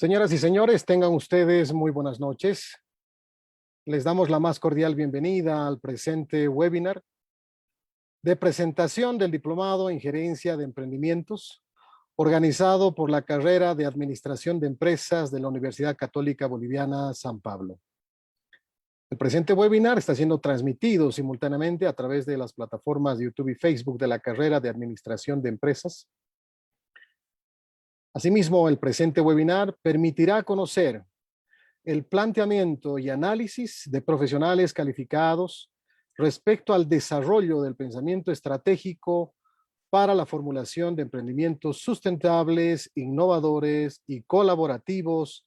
Señoras y señores, tengan ustedes muy buenas noches. Les damos la más cordial bienvenida al presente webinar de presentación del Diplomado en Gerencia de Emprendimientos, organizado por la carrera de Administración de Empresas de la Universidad Católica Boliviana San Pablo. El presente webinar está siendo transmitido simultáneamente a través de las plataformas de YouTube y Facebook de la carrera de Administración de Empresas. Asimismo, el presente webinar permitirá conocer el planteamiento y análisis de profesionales calificados respecto al desarrollo del pensamiento estratégico para la formulación de emprendimientos sustentables, innovadores y colaborativos,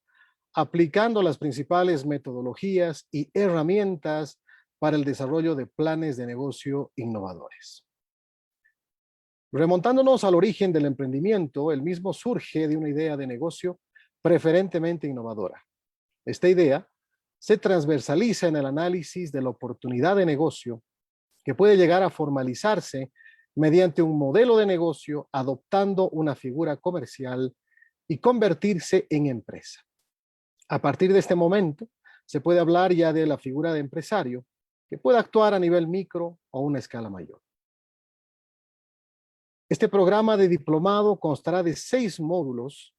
aplicando las principales metodologías y herramientas para el desarrollo de planes de negocio innovadores. Remontándonos al origen del emprendimiento, el mismo surge de una idea de negocio preferentemente innovadora. Esta idea se transversaliza en el análisis de la oportunidad de negocio que puede llegar a formalizarse mediante un modelo de negocio adoptando una figura comercial y convertirse en empresa. A partir de este momento, se puede hablar ya de la figura de empresario que puede actuar a nivel micro o una escala mayor. Este programa de diplomado constará de 6 módulos,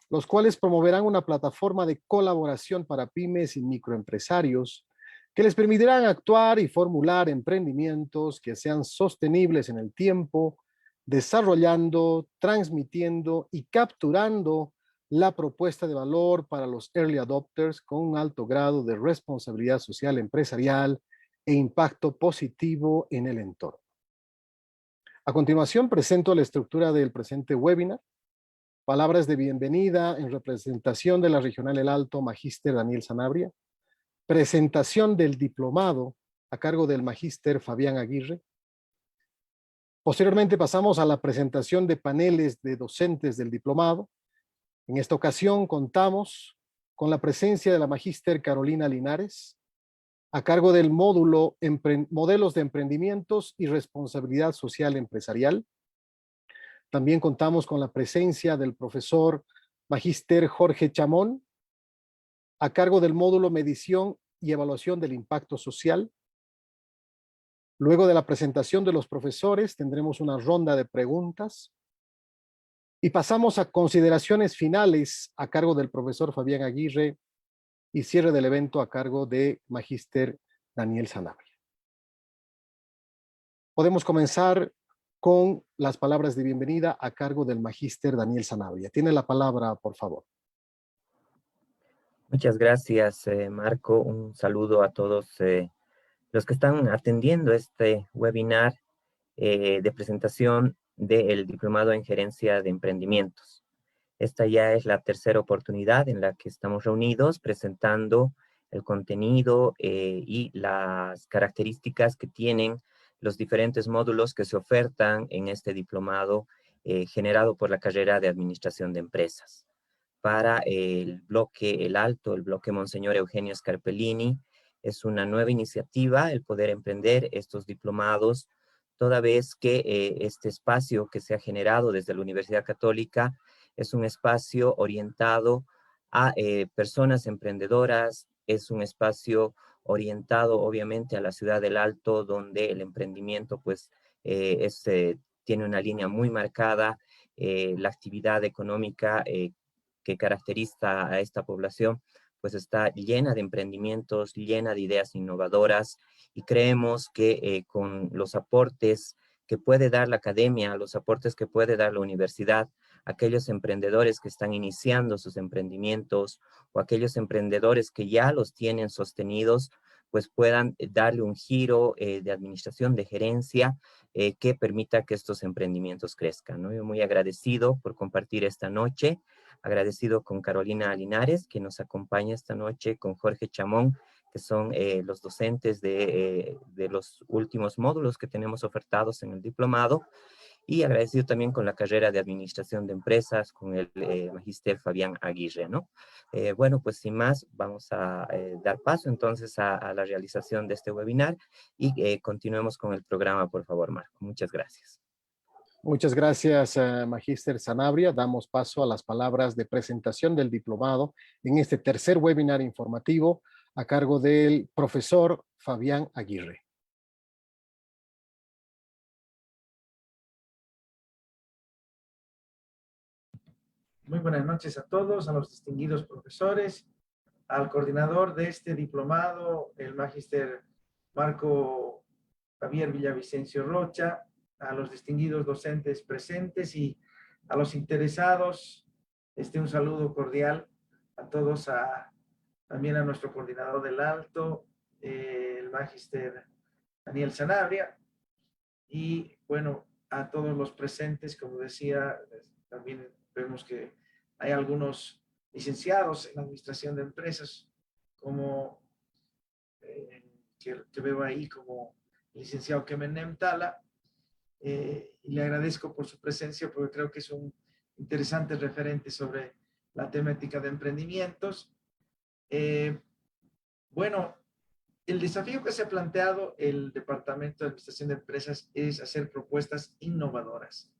los cuales promoverán una plataforma de colaboración para pymes y microempresarios que les permitirán actuar y formular emprendimientos que sean sostenibles en el tiempo, desarrollando, transmitiendo y capturando la propuesta de valor para los early adopters con un alto grado de responsabilidad social empresarial e impacto positivo en el entorno. A continuación, presento la estructura del presente webinar. Palabras de bienvenida en representación de la Regional El Alto, Magíster Daniel Sanabria. Presentación del diplomado a cargo del Magíster Fabián Aguirre. Posteriormente pasamos a la presentación de paneles de docentes del diplomado. En esta ocasión contamos con la presencia de la Magíster Carolina Linares, a cargo del módulo Modelos de Emprendimientos y Responsabilidad Social Empresarial. También contamos con la presencia del profesor Magíster Jorge Chamón, a cargo del módulo Medición y Evaluación del Impacto Social. Luego de la presentación de los profesores, tendremos una ronda de preguntas y pasamos a consideraciones finales a cargo del profesor Fabián Aguirre y cierre del evento a cargo de Magíster Daniel Sanabria. Podemos comenzar con las palabras de bienvenida a cargo del Magíster Daniel Sanabria. Tiene la palabra, por favor. Muchas gracias, Marco. Un saludo a todos los que están atendiendo este webinar de presentación del Diplomado en Gerencia de Emprendimientos. Esta ya es la tercera oportunidad en la que estamos reunidos presentando el contenido y las características que tienen los diferentes módulos que se ofertan en este diplomado generado por la carrera de Administración de Empresas. Para el bloque El Alto, el bloque Monseñor Eugenio Scarpellini, es una nueva iniciativa el poder emprender estos diplomados, toda vez que este espacio que se ha generado desde la Universidad Católica es un espacio orientado a personas emprendedoras, es un espacio orientado obviamente a la ciudad del Alto, donde el emprendimiento pues tiene una línea muy marcada, la actividad económica que caracteriza a esta población pues está llena de emprendimientos, llena de ideas innovadoras, y creemos que con los aportes que puede dar la academia, los aportes que puede dar la universidad, aquellos emprendedores que están iniciando sus emprendimientos o aquellos emprendedores que ya los tienen sostenidos, pues puedan darle un giro de administración, de gerencia, que permita que estos emprendimientos crezcan, ¿no? Yo muy agradecido por compartir esta noche, agradecido con Carolina Linares, que nos acompaña esta noche, con Jorge Chamón, que son los docentes de los últimos módulos que tenemos ofertados en el diplomado, y agradecido también con la carrera de Administración de Empresas, con el Magíster Fabián Aguirre, ¿no? Bueno, pues sin más, vamos a dar paso entonces a la realización de este webinar y continuemos con el programa, por favor, Marco. Muchas gracias. Muchas gracias, Magíster Sanabria. Damos paso a las palabras de presentación del diplomado en este tercer webinar informativo a cargo del profesor Fabián Aguirre. Muy buenas noches a todos, a los distinguidos profesores, al coordinador de este diplomado, el magíster Marco Javier Villavicencio Rocha, a los distinguidos docentes presentes y a los interesados, un saludo cordial a todos, también a nuestro coordinador del alto, el magíster Daniel Sanabria, y bueno, a todos los presentes, como decía, también vemos que hay algunos licenciados en administración de empresas, como que veo ahí como el licenciado Kemenem Tala, y le agradezco por su presencia porque creo que es un interesante referente sobre la temática de emprendimientos. Bueno, el desafío que se ha planteado el Departamento de Administración de Empresas es hacer propuestas innovadoras.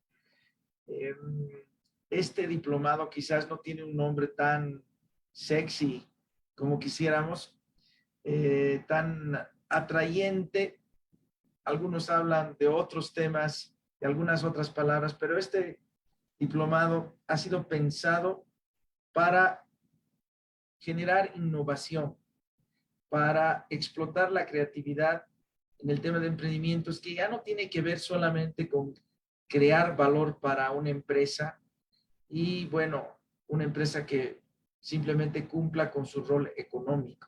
Este diplomado quizás no tiene un nombre tan sexy como quisiéramos, tan atrayente. Algunos hablan de otros temas, de algunas otras palabras, pero este diplomado ha sido pensado para generar innovación, para explotar la creatividad en el tema de emprendimientos, que ya no tiene que ver solamente con crear valor para una empresa y, bueno, una empresa que simplemente cumpla con su rol económico.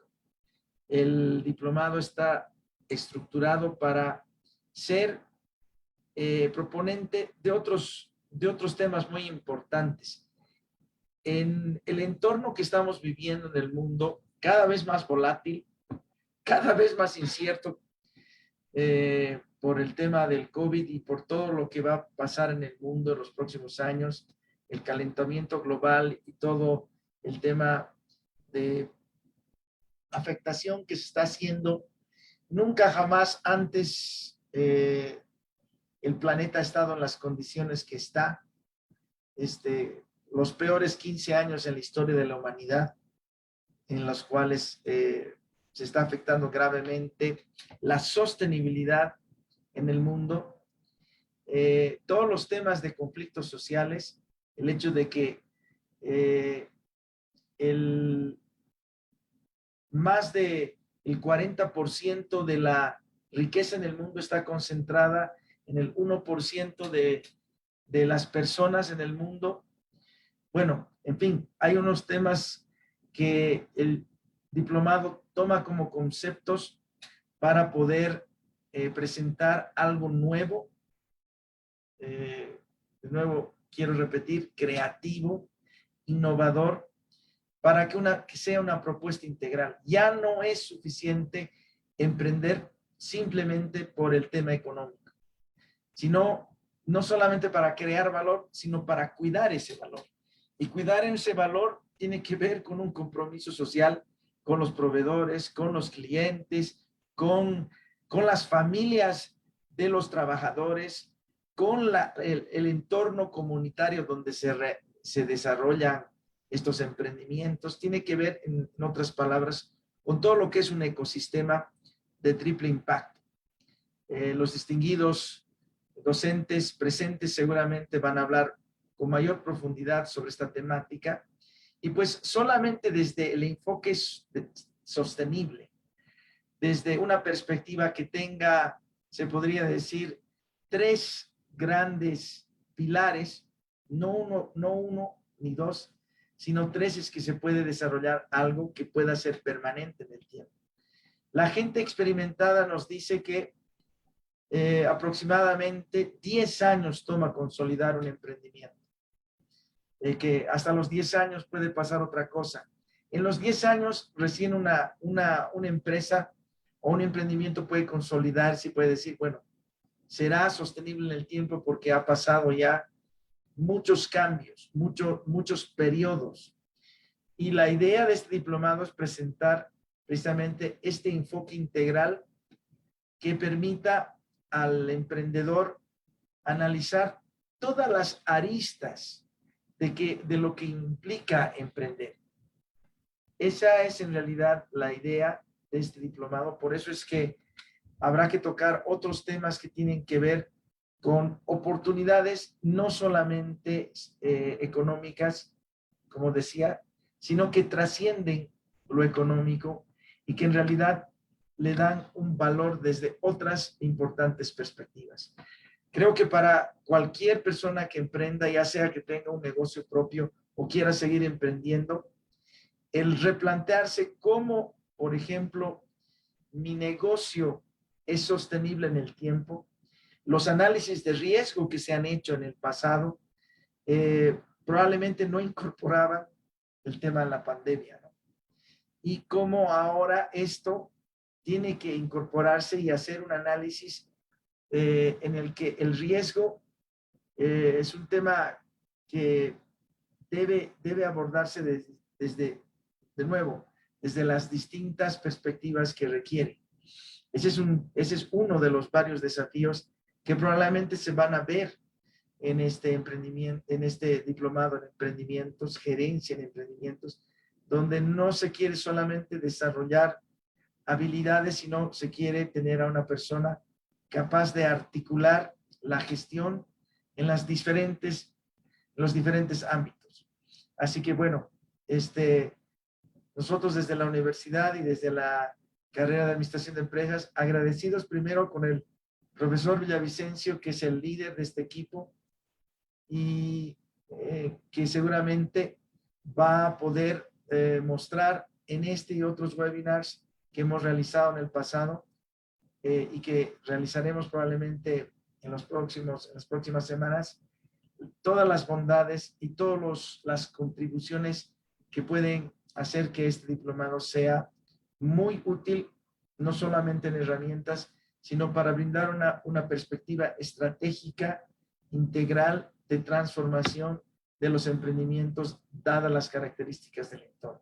El diplomado está estructurado para ser proponente de otros temas muy importantes. En el entorno que estamos viviendo en el mundo, cada vez más volátil, cada vez más incierto, por el tema del COVID y por todo lo que va a pasar en el mundo en los próximos años, el calentamiento global y todo el tema de afectación que se está haciendo. Nunca jamás antes el planeta ha estado en las condiciones que está. Los peores 15 años en la historia de la humanidad, en los cuales se está afectando gravemente la sostenibilidad en el mundo, todos los temas de conflictos sociales, el hecho de que más del 40% de la riqueza en el mundo está concentrada en el 1% de las personas en el mundo. Bueno, en fin, hay unos temas que el diplomado toma como conceptos para poder presentar algo nuevo. De nuevo, quiero repetir, creativo, innovador, para que sea una propuesta integral. Ya no es suficiente emprender simplemente por el tema económico, sino no solamente para crear valor, sino para cuidar ese valor. Y cuidar ese valor tiene que ver con un compromiso social con los proveedores, con los clientes, con las familias de los trabajadores, con el entorno comunitario donde se desarrollan estos emprendimientos. Tiene que ver, en otras palabras, con todo lo que es un ecosistema de triple impacto. Los distinguidos docentes presentes seguramente van a hablar con mayor profundidad sobre esta temática, y pues solamente desde el enfoque sostenible, desde una perspectiva que tenga, se podría decir, tres grandes pilares, no uno ni dos, sino tres, es que se puede desarrollar algo que pueda ser permanente en el tiempo. La gente experimentada nos dice que aproximadamente 10 años toma consolidar un emprendimiento. Que hasta los 10 años puede pasar otra cosa. En los 10 años recién una empresa o un emprendimiento puede consolidarse y puede decir, bueno, será sostenible en el tiempo porque ha pasado ya muchos cambios, muchos periodos. Y la idea de este diplomado es presentar precisamente este enfoque integral que permita al emprendedor analizar todas las aristas de lo que implica emprender. Esa es en realidad la idea de este diplomado. Por eso es que habrá que tocar otros temas que tienen que ver con oportunidades no solamente económicas, como decía, sino que trascienden lo económico y que en realidad le dan un valor desde otras importantes perspectivas. Creo que para cualquier persona que emprenda, ya sea que tenga un negocio propio o quiera seguir emprendiendo, el replantearse cómo, por ejemplo, mi negocio es sostenible en el tiempo, los análisis de riesgo que se han hecho en el pasado probablemente no incorporaban el tema de la pandemia, ¿no? Y cómo ahora esto tiene que incorporarse y hacer un análisis en el que el riesgo es un tema que debe abordarse de nuevo, desde las distintas perspectivas que requiere. Ese es uno de los varios desafíos que probablemente se van a ver en este emprendimiento, en este diplomado en emprendimientos, gerencia en emprendimientos, donde no se quiere solamente desarrollar habilidades, sino se quiere tener a una persona capaz de articular la gestión en los diferentes ámbitos. Así que bueno, nosotros desde la universidad y desde la carrera de Administración de Empresas, agradecidos primero con el profesor Villavicencio, que es el líder de este equipo y que seguramente va a poder mostrar en este y otros webinars que hemos realizado en el pasado y que realizaremos probablemente en las próximas semanas, todas las bondades y todas las contribuciones que pueden hacer que este diplomado sea muy útil, no solamente en herramientas, sino para brindar una perspectiva estratégica, integral, de transformación de los emprendimientos, dadas las características del entorno.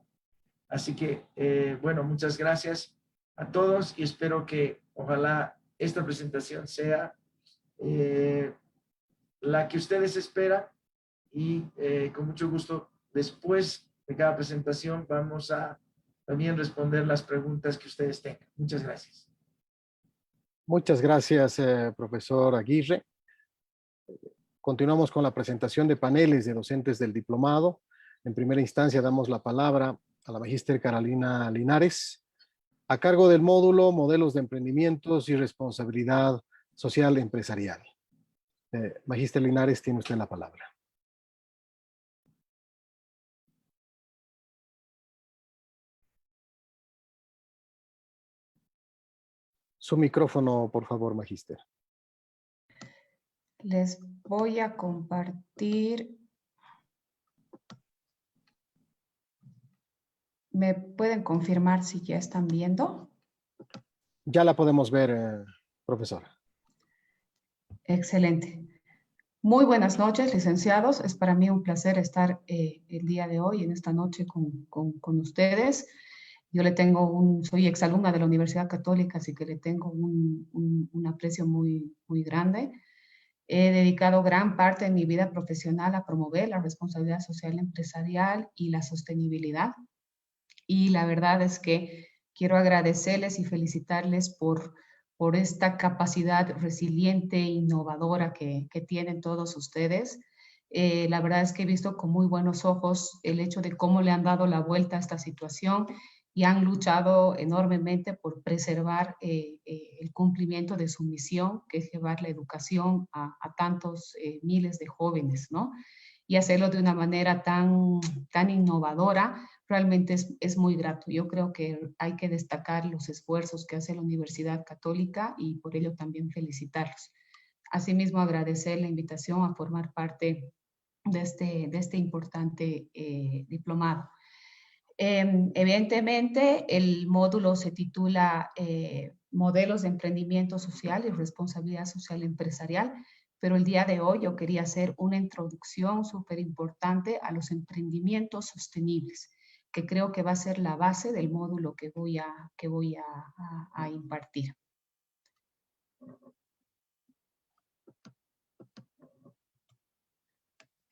Así que, bueno, muchas gracias a todos y espero que ojalá esta presentación sea la que ustedes esperan y con mucho gusto después de cada presentación vamos a también responder las preguntas que ustedes tengan. Muchas gracias. Muchas gracias, profesor Aguirre. Continuamos con la presentación de paneles de docentes del diplomado. En primera instancia damos la palabra a la magíster Carolina Linares, a cargo del módulo Modelos de Emprendimientos y Responsabilidad Social Empresarial. Magíster Linares, tiene usted la palabra. Su micrófono, por favor, magíster. Les voy a compartir. ¿Me pueden confirmar si ya están viendo? Ya la podemos ver, profesora. Excelente. Muy buenas noches, licenciados. Es para mí un placer estar el día de hoy, en esta noche, con ustedes. Yo soy exalumna de la Universidad Católica, así que le tengo un aprecio muy grande. He dedicado gran parte de mi vida profesional a promover la responsabilidad social empresarial y la sostenibilidad. Y la verdad es que quiero agradecerles y felicitarles por esta capacidad resiliente e innovadora que tienen todos ustedes. La verdad es que he visto con muy buenos ojos el hecho de cómo le han dado la vuelta a esta situación y han luchado enormemente por preservar el cumplimiento de su misión, que es llevar la educación a tantos miles de jóvenes, ¿no? Y hacerlo de una manera tan innovadora, realmente es muy grato. Yo creo que hay que destacar los esfuerzos que hace la Universidad Católica y por ello también felicitarlos. Asimismo, agradecer la invitación a formar parte de este importante diplomado. Evidentemente, el módulo se titula Modelos de Emprendimiento Social y Responsabilidad Social Empresarial, pero el día de hoy yo quería hacer una introducción súper importante a los emprendimientos sostenibles, que creo que va a ser la base del módulo que voy a impartir.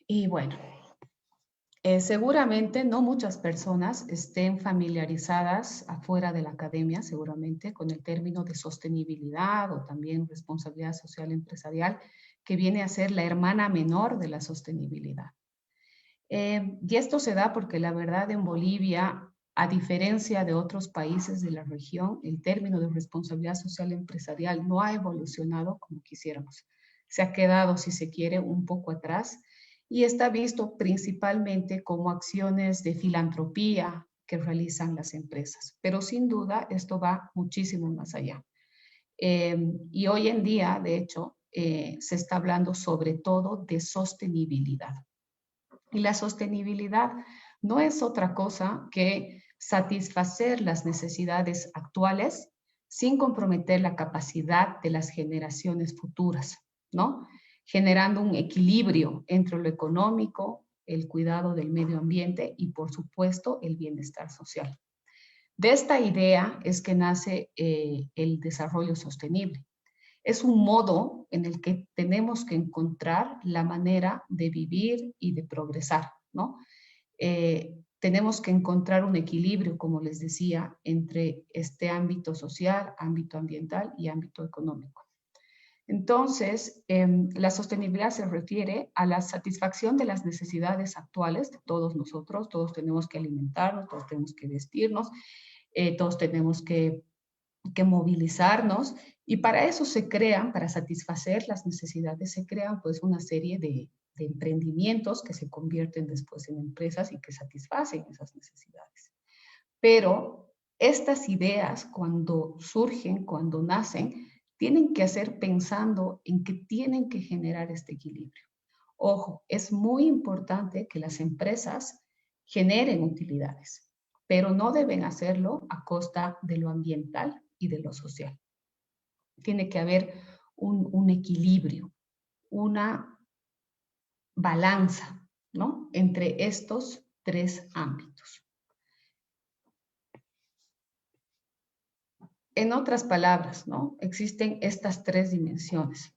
Y bueno, seguramente no muchas personas estén familiarizadas afuera de la academia, seguramente, con el término de sostenibilidad o también responsabilidad social empresarial, que viene a ser la hermana menor de la sostenibilidad. Y esto se da porque la verdad en Bolivia, a diferencia de otros países de la región, el término de responsabilidad social empresarial no ha evolucionado como quisiéramos. Se ha quedado, si se quiere, un poco atrás y está visto principalmente como acciones de filantropía que realizan las empresas. Pero sin duda esto va muchísimo más allá. Y hoy en día, de hecho, se está hablando sobre todo de sostenibilidad. Y la sostenibilidad no es otra cosa que satisfacer las necesidades actuales sin comprometer la capacidad de las generaciones futuras, ¿no? Generando un equilibrio entre lo económico, el cuidado del medio ambiente y, por supuesto, el bienestar social. De esta idea es que nace el desarrollo sostenible. Es un modo en el que tenemos que encontrar la manera de vivir y de progresar, ¿no? Tenemos que encontrar un equilibrio, como les decía, entre este ámbito social, ámbito ambiental y ámbito económico. Entonces, la sostenibilidad se refiere a la satisfacción de las necesidades actuales de todos nosotros. Todos tenemos que alimentarnos, todos tenemos que vestirnos, todos tenemos que movilizarnos, y para eso se crean, para satisfacer las necesidades, se crean pues una serie de emprendimientos que se convierten después en empresas y que satisfacen esas necesidades. Pero estas ideas, cuando surgen, cuando nacen, tienen que hacer pensando en que tienen que generar este equilibrio. Ojo, es muy importante que las empresas generen utilidades, pero no deben hacerlo a costa de lo ambiental y de lo social. Tiene que haber un equilibrio, una balanza, ¿no? Entre estos tres ámbitos. En otras palabras, ¿no? Existen estas tres dimensiones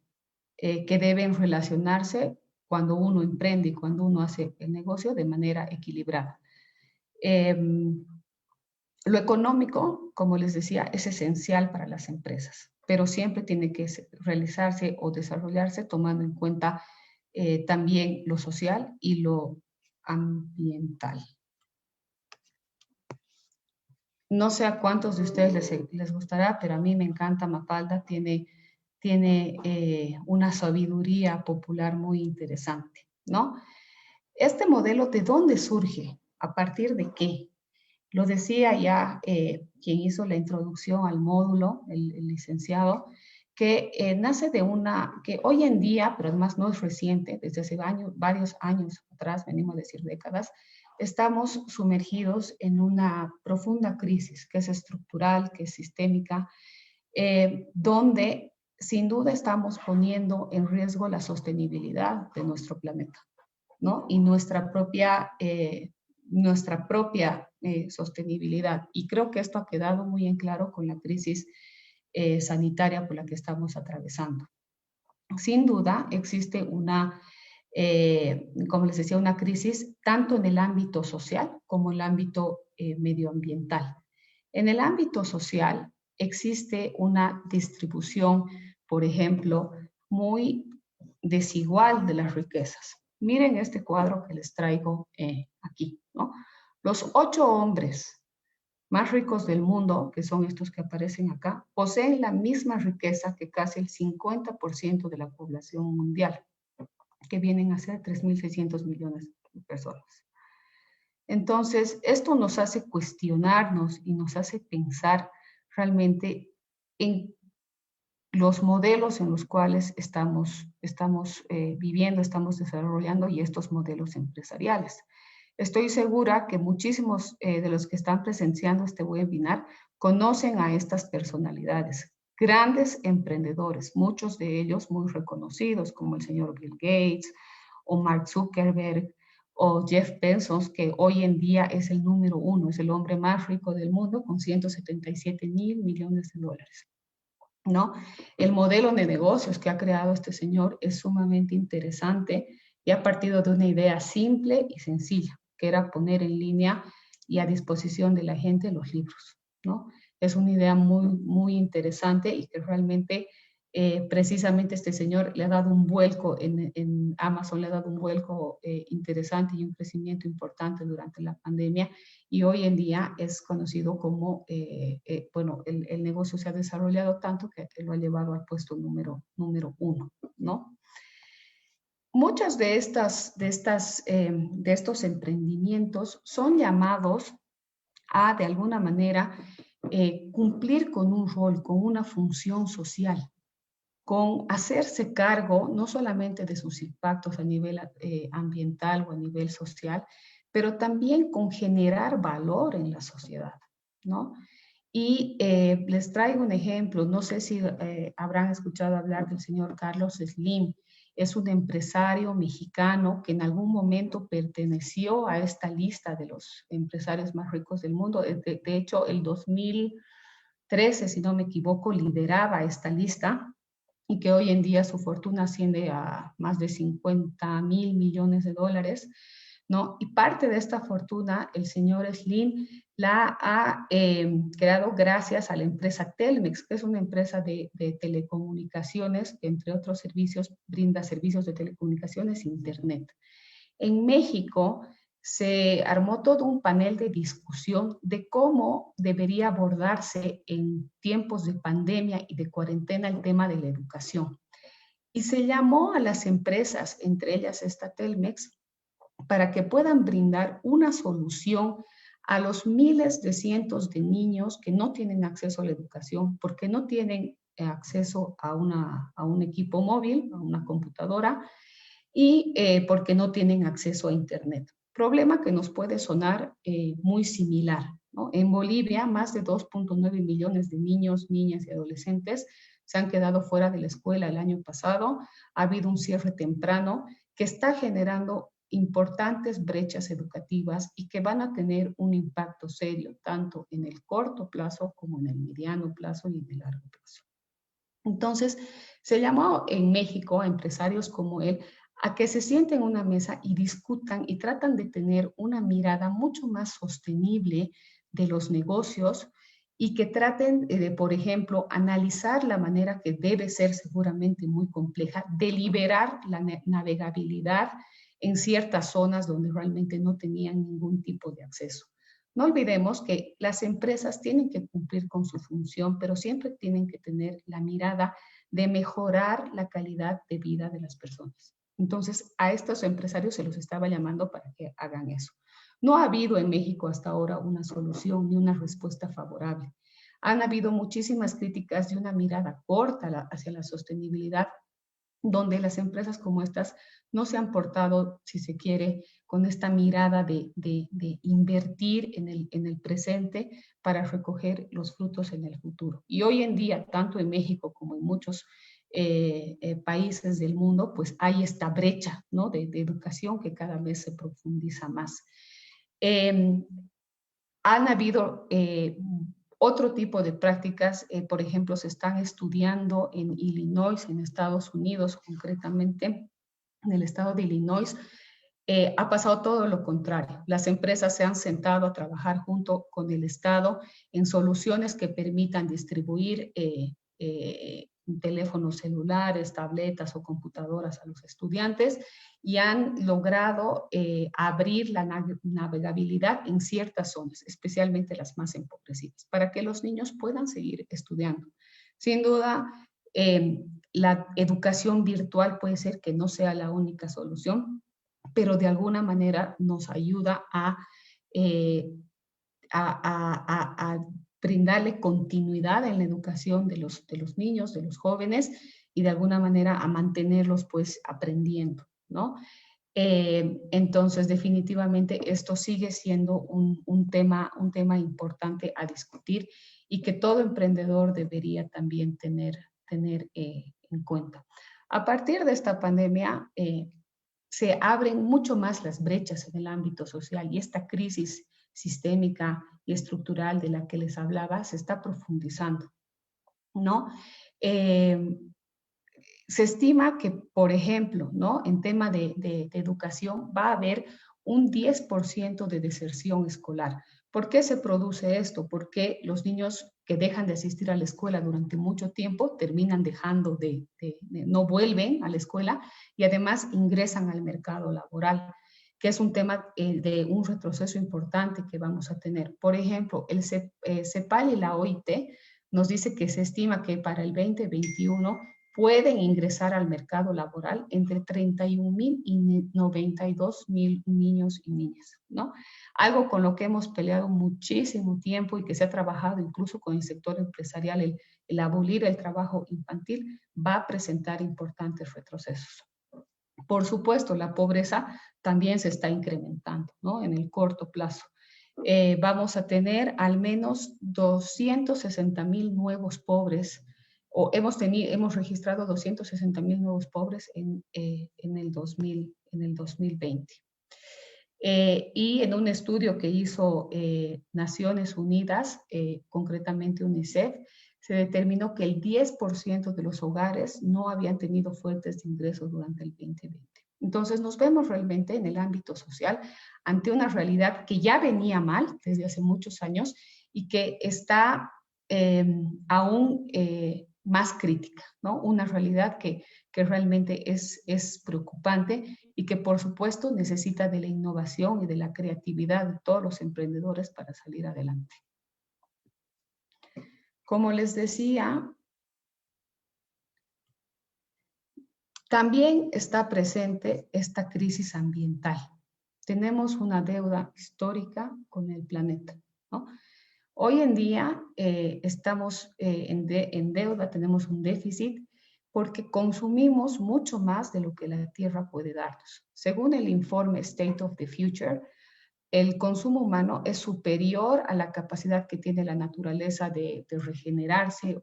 que deben relacionarse cuando uno emprende y cuando uno hace el negocio de manera equilibrada. Lo económico, como les decía, es esencial para las empresas, pero siempre tiene que realizarse o desarrollarse tomando en cuenta también lo social y lo ambiental. No sé a cuántos de ustedes les gustará, pero a mí me encanta Mapalda, tiene una sabiduría popular muy interesante, ¿no? Este modelo, ¿de dónde surge? ¿A partir de qué? Lo decía ya quien hizo la introducción al módulo, el licenciado, que nace de que hoy en día, pero además no es reciente, desde hace varios años atrás, venimos a decir décadas, estamos sumergidos en una profunda crisis que es estructural, que es sistémica, donde sin duda estamos poniendo en riesgo la sostenibilidad de nuestro planeta, ¿no? Y nuestra propia sostenibilidad. Y creo que esto ha quedado muy en claro con la crisis sanitaria por la que estamos atravesando. Sin duda existe como les decía, una crisis tanto en el ámbito social como en el ámbito medioambiental. En el ámbito social existe una distribución, por ejemplo, muy desigual de las riquezas. Miren este cuadro que les traigo aquí, ¿no? Los 8 hombres más ricos del mundo, que son estos que aparecen acá, poseen la misma riqueza que casi el 50% de la población mundial, que vienen a ser 3.600 millones de personas. Entonces, esto nos hace cuestionarnos y nos hace pensar realmente en los modelos en los cuales estamos viviendo, estamos desarrollando y estos modelos empresariales. Estoy segura que muchísimos de los que están presenciando este webinar conocen a estas personalidades, grandes emprendedores, muchos de ellos muy reconocidos, como el señor Bill Gates o Mark Zuckerberg o Jeff Bezos, que hoy en día es el número 1, es el hombre más rico del mundo con 177.000 millones de dólares. ¿No? El modelo de negocios que ha creado este señor es sumamente interesante y ha partido de una idea simple y sencilla, que era poner en línea y a disposición de la gente los libros, ¿no? Es una idea muy interesante y que realmente precisamente este señor le ha dado un vuelco en Amazon, le ha dado un vuelco interesante y un crecimiento importante durante la pandemia, y hoy en día es conocido como, bueno, el negocio se ha desarrollado tanto que lo ha llevado al puesto número 1, ¿no? Muchas de estos emprendimientos son llamados a, de alguna manera, cumplir con un rol, con una función social, con hacerse cargo no solamente de sus impactos a nivel ambiental o a nivel social, pero también con generar valor en la sociedad, ¿no? Y les traigo un ejemplo, no sé si habrán escuchado hablar del señor Carlos Slim. Es un empresario mexicano que en algún momento perteneció a esta lista de los empresarios más ricos del mundo. De hecho, el 2013, si no me equivoco, lideraba esta lista, y que hoy en día su fortuna asciende a más de 50.000 millones de dólares, ¿no? Y parte de esta fortuna el señor Slim la ha creado gracias a la empresa Telmex, que es una empresa de telecomunicaciones que, entre otros servicios, brinda servicios de telecomunicaciones e internet. En México se armó todo un panel de discusión de cómo debería abordarse en tiempos de pandemia y de cuarentena el tema de la educación. Y se llamó a las empresas, entre ellas esta Telmex, para que puedan brindar una solución a los miles de cientos de niños que no tienen acceso a la educación porque no tienen acceso a un equipo móvil, a una computadora, y porque no tienen acceso a Internet. Problema que nos puede sonar muy similar, ¿no? En Bolivia, más de 2.9 millones de niños, niñas y adolescentes se han quedado fuera de la escuela el año pasado. Ha habido un cierre temprano que está generando importantes brechas educativas y que van a tener un impacto serio, tanto en el corto plazo como en el mediano plazo y en el largo plazo. Entonces, se llamó en México a empresarios como él a que se sienten en una mesa y discutan y tratan de tener una mirada mucho más sostenible de los negocios, y que traten de, por ejemplo, analizar la manera que debe ser seguramente muy compleja, de liberar la navegabilidad en ciertas zonas donde realmente no tenían ningún tipo de acceso. No olvidemos que las empresas tienen que cumplir con su función, pero siempre tienen que tener la mirada de mejorar la calidad de vida de las personas. Entonces, a estos empresarios se los estaba llamando para que hagan eso. No ha habido en México hasta ahora una solución ni una respuesta favorable. Han habido muchísimas críticas de una mirada corta hacia la sostenibilidad, donde las empresas como estas no se han portado, si se quiere, con esta mirada de invertir en el presente para recoger los frutos en el futuro. Y hoy en día, tanto en México como en muchos países del mundo, pues hay esta brecha, ¿no?, de educación que cada vez se profundiza más. Han habido otro tipo de prácticas, por ejemplo, se están estudiando en Illinois, en Estados Unidos, concretamente en el estado de Illinois. Ha pasado todo lo contrario. Las empresas se han sentado a trabajar junto con el Estado en soluciones que permitan distribuir teléfonos celulares, tabletas o computadoras a los estudiantes, y han logrado abrir la navegabilidad en ciertas zonas, especialmente las más empobrecidas, para que los niños puedan seguir estudiando. Sin duda, la educación virtual puede ser que no sea la única solución, pero de alguna manera nos ayuda a brindarle continuidad en la educación de los niños, de los jóvenes, y de alguna manera a mantenerlos pues aprendiendo, ¿no? Entonces, definitivamente esto sigue siendo un tema importante a discutir y que todo emprendedor debería también tener en cuenta. A partir de esta pandemia, se abren mucho más las brechas en el ámbito social, y esta crisis sistémica y estructural de la que les hablaba se está profundizando, ¿no? Se estima que, por ejemplo, ¿no? En tema de educación va a haber un 10% de deserción escolar. ¿Por qué se produce esto? Porque los niños que dejan de asistir a la escuela durante mucho tiempo terminan dejando no vuelven a la escuela y además ingresan al mercado laboral, que es un tema de un retroceso importante que vamos a tener. Por ejemplo, el CEPAL y la OIT nos dice que se estima que para el 2021 pueden ingresar al mercado laboral entre 31.000 y 92.000 niños y niñas, ¿no? Algo con lo que hemos peleado muchísimo tiempo y que se ha trabajado incluso con el sector empresarial, el abolir el trabajo infantil, va a presentar importantes retrocesos. Por supuesto, la pobreza también se está incrementando, ¿no? En el corto plazo. Vamos a tener al menos 260.000 nuevos pobres, o hemos registrado 260.000 nuevos pobres en el 2020. Y en un estudio que hizo Naciones Unidas, concretamente UNICEF, se determinó que el 10% de los hogares no habían tenido fuentes de ingresos durante el 2020. Entonces nos vemos realmente en el ámbito social ante una realidad que ya venía mal desde hace muchos años y que está aún más crítica, ¿no? Una realidad que realmente es preocupante y que por supuesto necesita de la innovación y de la creatividad de todos los emprendedores para salir adelante. Como les decía, también está presente esta crisis ambiental. Tenemos una deuda histórica con el planeta, ¿no? Hoy en día estamos en deuda, tenemos un déficit porque consumimos mucho más de lo que la Tierra puede darnos. Según el informe State of the Future, el consumo humano es superior a la capacidad que tiene la naturaleza de regenerarse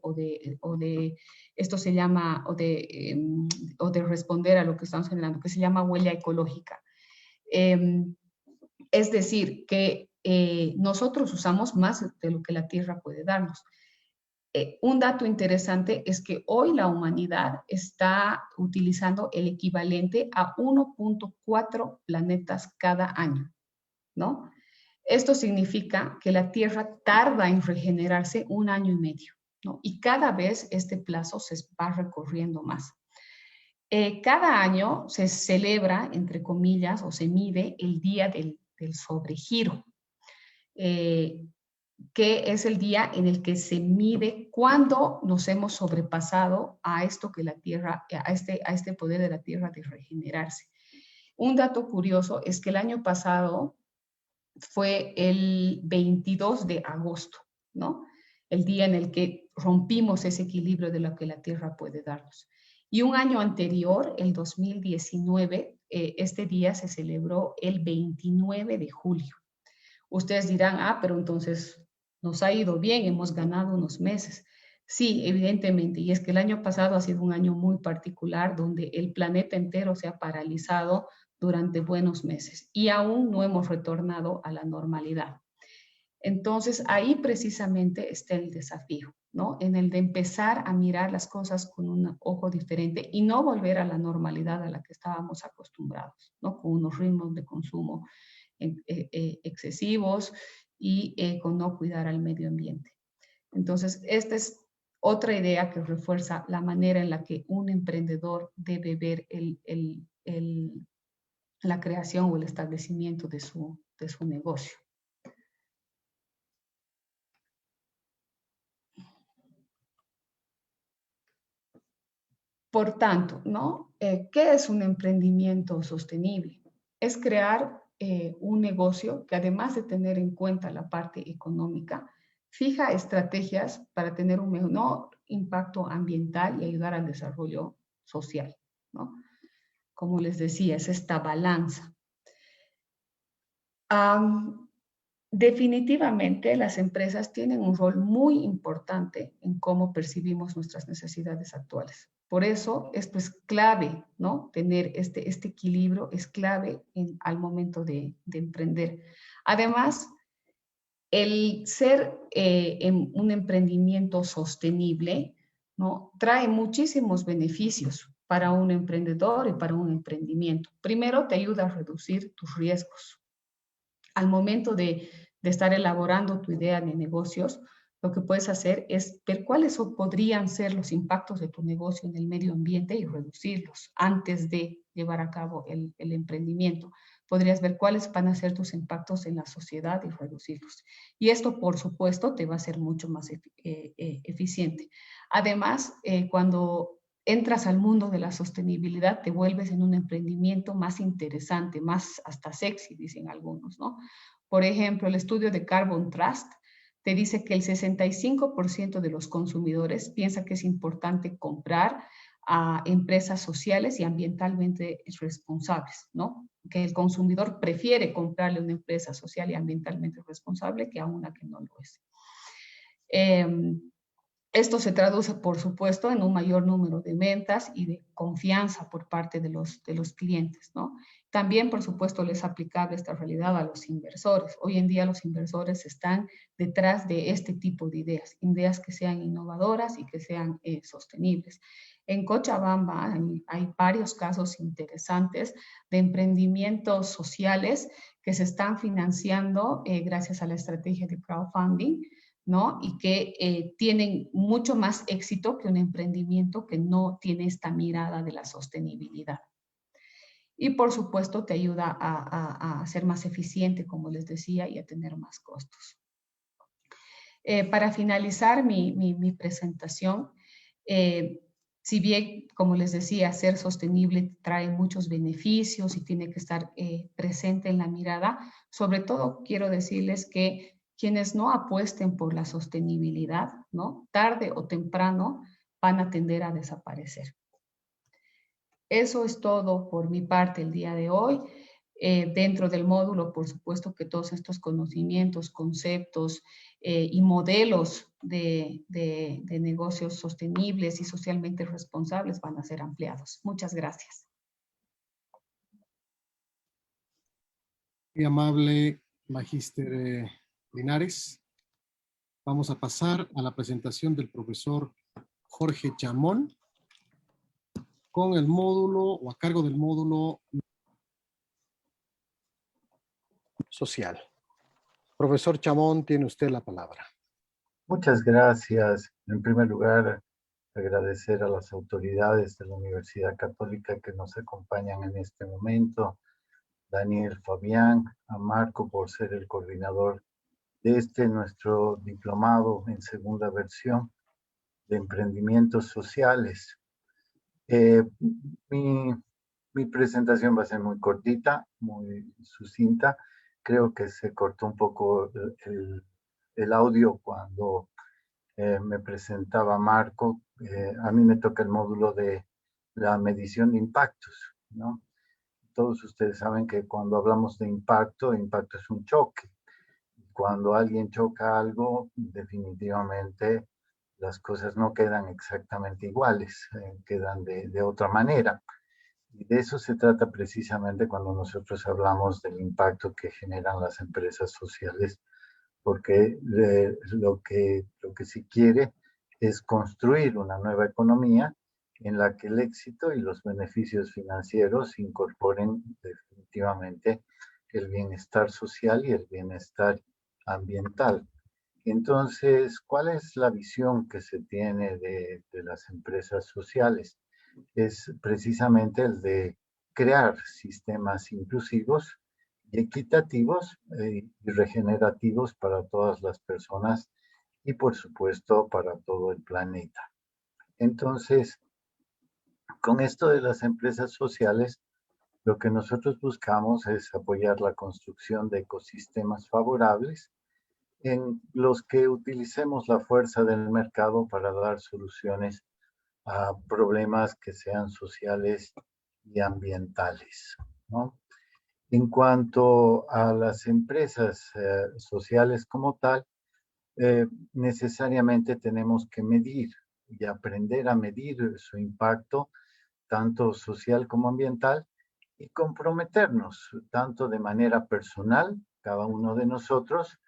esto se llama, o de responder a lo que estamos generando, que se llama huella ecológica. Es decir, que nosotros usamos más de lo que la Tierra puede darnos. Un dato interesante es que hoy la humanidad está utilizando el equivalente a 1.4 planetas cada año, ¿no? Esto significa que la Tierra tarda en regenerarse 1 año y medio, ¿no? Y cada vez este plazo se va recorriendo más. Cada año se celebra, entre comillas, o se mide el día del sobregiro, que es el día en el que se mide cuándo nos hemos sobrepasado a esto que la Tierra, a este poder de la Tierra de regenerarse. Un dato curioso es que el año pasado fue el 22 de agosto, ¿no? El día en el que rompimos ese equilibrio de lo que la Tierra puede darnos. Y un año anterior, el 2019, este día se celebró el 29 de julio. Ustedes dirán, pero entonces nos ha ido bien, hemos ganado unos meses. Sí, evidentemente, y es que el año pasado ha sido un año muy particular donde el planeta entero se ha paralizado durante buenos meses y aún no hemos retornado a la normalidad. Entonces, ahí precisamente está el desafío, ¿no? En el de empezar a mirar las cosas con un ojo diferente y no volver a la normalidad a la que estábamos acostumbrados, ¿no? Con unos ritmos de consumo excesivos y con no cuidar al medio ambiente. Entonces, esta es otra idea que refuerza la manera en la que un emprendedor debe ver la creación o el establecimiento de su negocio. Por tanto, ¿no? ¿Qué es un emprendimiento sostenible? Es crear un negocio que, además de tener en cuenta la parte económica, fija estrategias para tener un menor impacto ambiental y ayudar al desarrollo social, ¿no? Como les decía, es esta balanza. Definitivamente las empresas tienen un rol muy importante en cómo percibimos nuestras necesidades actuales. Por eso esto es clave, ¿no? Tener este equilibrio es clave al momento de emprender. Además, el ser un emprendimiento sostenible, ¿no? Trae muchísimos beneficios. para un emprendedor y para un emprendimiento. Primero, te ayuda a reducir tus riesgos. Al momento de estar elaborando tu idea de negocios, lo que puedes hacer es ver cuáles podrían ser los impactos de tu negocio en el medio ambiente y reducirlos antes de llevar a cabo el emprendimiento. Podrías ver cuáles van a ser tus impactos en la sociedad y reducirlos. Y esto, por supuesto, te va a ser mucho más eficiente. Además, cuando entras al mundo de la sostenibilidad, te vuelves en un emprendimiento más interesante, más hasta sexy, dicen algunos, ¿no? Por ejemplo, el estudio de Carbon Trust te dice que el 65% de los consumidores piensa que es importante comprar a empresas sociales y ambientalmente responsables, ¿no? Que el consumidor prefiere comprarle a una empresa social y ambientalmente responsable que a una que no lo es. Esto se traduce, por supuesto, en un mayor número de ventas y de confianza por parte de los clientes, ¿no? También, por supuesto, les es aplicable esta realidad a los inversores. Hoy en día los inversores están detrás de este tipo de ideas que sean innovadoras y que sean sostenibles. En Cochabamba hay varios casos interesantes de emprendimientos sociales que se están financiando gracias a la estrategia de crowdfunding, ¿no? Y que tienen mucho más éxito que un emprendimiento que no tiene esta mirada de la sostenibilidad. Y por supuesto te ayuda a ser más eficiente, como les decía, y a tener más costos. Para finalizar mi presentación, si bien, como les decía, ser sostenible trae muchos beneficios y tiene que estar presente en la mirada, sobre todo quiero decirles que quienes no apuesten por la sostenibilidad, ¿no? Tarde o temprano van a tender a desaparecer. Eso es todo por mi parte el día de hoy. Dentro del módulo, por supuesto que todos estos conocimientos, conceptos y modelos de negocios sostenibles y socialmente responsables van a ser ampliados. Muchas gracias. Muy amable, Magíster Linares. Vamos a pasar a la presentación del profesor Jorge Chamón con el módulo o a cargo del módulo social. Profesor Chamón, tiene usted la palabra. Muchas gracias. En primer lugar, agradecer a las autoridades de la Universidad Católica que nos acompañan en este momento, Daniel, Fabián, a Marco por ser el coordinador de nuestro diplomado en segunda versión de emprendimientos sociales. Mi presentación va a ser muy cortita, muy sucinta. Creo que se cortó un poco el audio cuando me presentaba Marco. A mí me toca el módulo de la medición de impactos, ¿no? Todos ustedes saben que cuando hablamos de impacto es un choque. Cuando alguien choca algo, definitivamente las cosas no quedan exactamente iguales, quedan de otra manera. Y de eso se trata precisamente cuando nosotros hablamos del impacto que generan las empresas sociales, porque lo que se quiere es construir una nueva economía en la que el éxito y los beneficios financieros incorporen definitivamente el bienestar social y el bienestar ambiental. Entonces, ¿cuál es la visión que se tiene de las empresas sociales? Es precisamente el de crear sistemas inclusivos y equitativos y regenerativos para todas las personas y, por supuesto, para todo el planeta. Entonces, con esto de las empresas sociales, lo que nosotros buscamos es apoyar la construcción de ecosistemas favorables en los que utilicemos la fuerza del mercado para dar soluciones a problemas que sean sociales y ambientales, ¿no? En cuanto a las empresas sociales como tal, necesariamente tenemos que medir y aprender a medir su impacto, tanto social como ambiental, y comprometernos tanto de manera personal, cada uno de nosotros,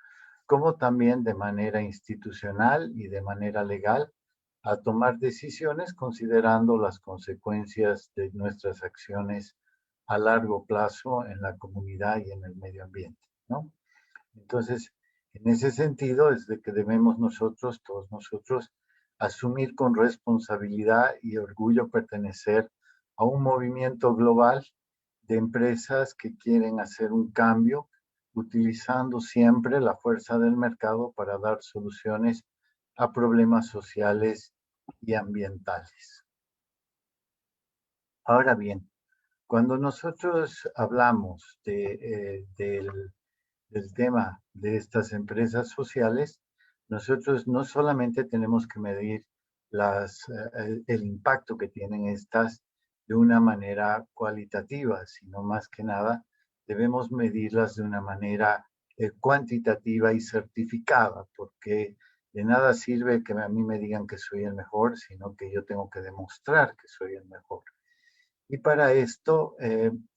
como también de manera institucional y de manera legal a tomar decisiones considerando las consecuencias de nuestras acciones a largo plazo en la comunidad y en el medio ambiente, ¿no? Entonces, en ese sentido es de que debemos nosotros, todos nosotros, asumir con responsabilidad y orgullo pertenecer a un movimiento global de empresas que quieren hacer un cambio, utilizando siempre la fuerza del mercado para dar soluciones a problemas sociales y ambientales. Ahora bien, cuando nosotros hablamos del tema de estas empresas sociales, nosotros no solamente tenemos que medir el impacto que tienen estas de una manera cualitativa, sino más que nada debemos medirlas de una manera cuantitativa y certificada, porque de nada sirve que a mí me digan que soy el mejor, sino que yo tengo que demostrar que soy el mejor. Y para esto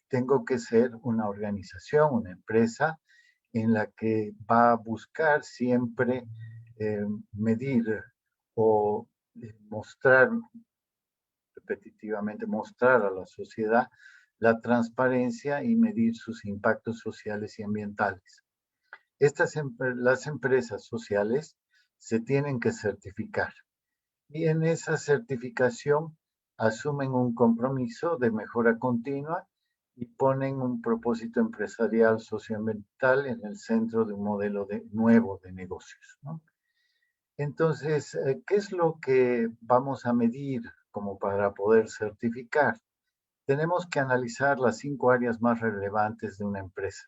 tengo que ser una organización, una empresa, en la que va a buscar siempre medir o mostrar, repetitivamente, mostrar a la sociedad la transparencia y medir sus impactos sociales y ambientales. Las empresas sociales se tienen que certificar y en esa certificación asumen un compromiso de mejora continua y ponen un propósito empresarial socioambiental en el centro de un modelo nuevo de negocios, ¿no? Entonces, ¿qué es lo que vamos a medir como para poder certificar? Tenemos que analizar las 5 áreas más relevantes de una empresa,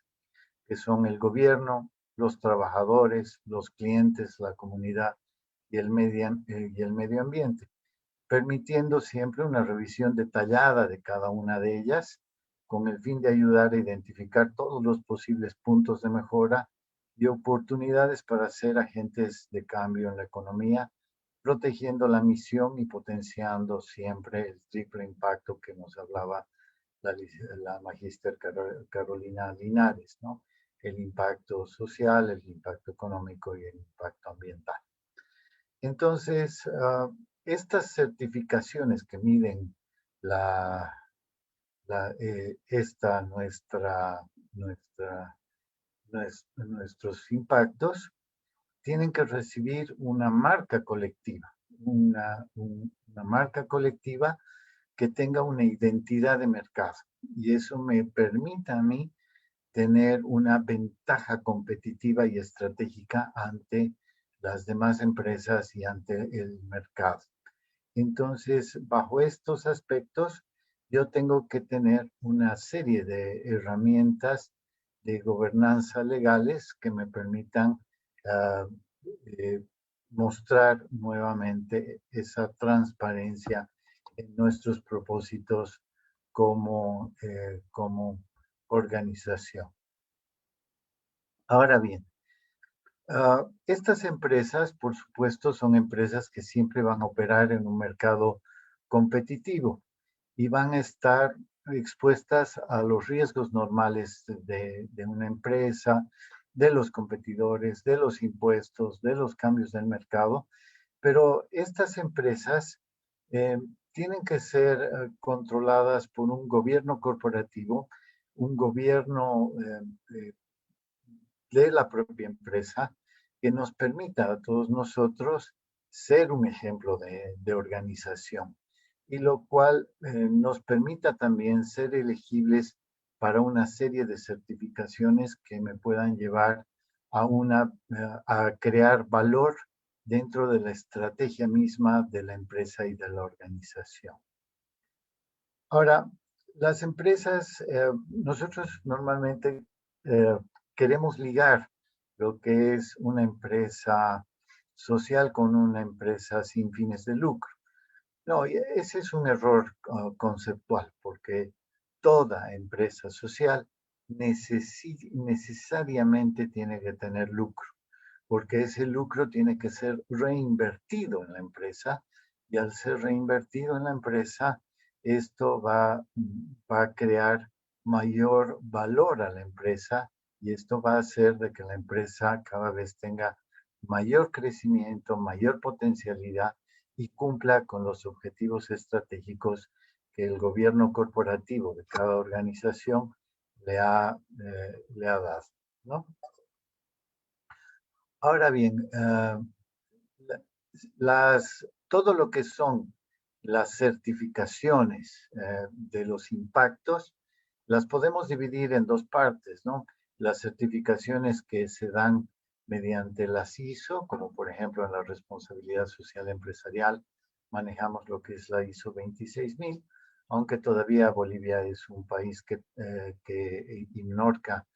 que son el gobierno, los trabajadores, los clientes, la comunidad y el medio ambiente, permitiendo siempre una revisión detallada de cada una de ellas, con el fin de ayudar a identificar todos los posibles puntos de mejora y oportunidades para ser agentes de cambio en la economía, protegiendo la misión y potenciando siempre el triple impacto que nos hablaba la magíster Carolina Linares, ¿no? El impacto social, el impacto económico y el impacto ambiental. Entonces, estas certificaciones que miden nuestros impactos tienen que recibir una marca colectiva, una marca colectiva que tenga una identidad de mercado. Y eso me permite a mí tener una ventaja competitiva y estratégica ante las demás empresas y ante el mercado. Entonces, bajo estos aspectos, yo tengo que tener una serie de herramientas de gobernanza legales que me permitan mostrar nuevamente esa transparencia en nuestros propósitos como organización. Ahora bien, estas empresas, por supuesto, son empresas que siempre van a operar en un mercado competitivo y van a estar expuestas a los riesgos normales de una empresa, de los competidores, de los impuestos, de los cambios del mercado, pero estas empresas tienen que ser controladas por un gobierno corporativo, un gobierno de la propia empresa, que nos permita a todos nosotros ser un ejemplo de organización, y lo cual nos permita también ser elegibles para una serie de certificaciones que me puedan llevar a crear valor dentro de la estrategia misma de la empresa y de la organización. Ahora, las empresas, nosotros normalmente queremos ligar lo que es una empresa social con una empresa sin fines de lucro. No, ese es un error conceptual, porque toda empresa social necesariamente tiene que tener lucro, porque ese lucro tiene que ser reinvertido en la empresa, y al ser reinvertido en la empresa, esto va a crear mayor valor a la empresa, y esto va a hacer de que la empresa cada vez tenga mayor crecimiento, mayor potencialidad, y cumpla con los objetivos estratégicos que el gobierno corporativo de cada organización le ha dado, ¿no? Ahora bien, todo lo que son las certificaciones de los impactos, las podemos dividir en dos partes, ¿no? Las certificaciones que se dan mediante las ISO, como por ejemplo en la responsabilidad social empresarial, manejamos lo que es la ISO 26000, aunque todavía Bolivia es un país y Norca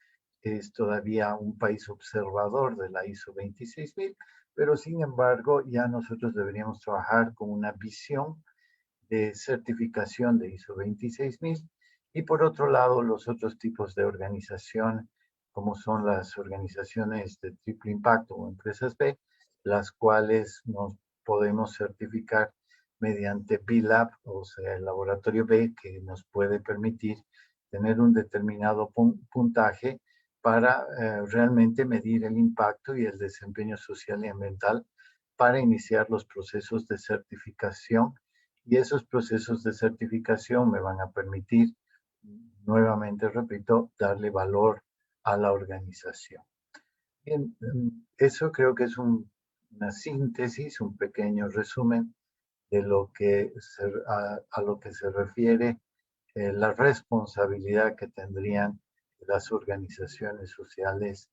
es todavía un país observador de la ISO 26000, pero sin embargo ya nosotros deberíamos trabajar con una visión de certificación de ISO 26000 y por otro lado los otros tipos de organización como son las organizaciones de triple impacto o empresas B, las cuales nos podemos certificar mediante B-Lab, o sea, el laboratorio B, que nos puede permitir tener un determinado puntaje para realmente medir el impacto y el desempeño social y ambiental para iniciar los procesos de certificación. Y esos procesos de certificación me van a permitir, nuevamente repito, darle valor a la organización. Bien, eso creo que es una síntesis, un pequeño resumen de lo que a lo que se refiere la responsabilidad que tendrían las organizaciones sociales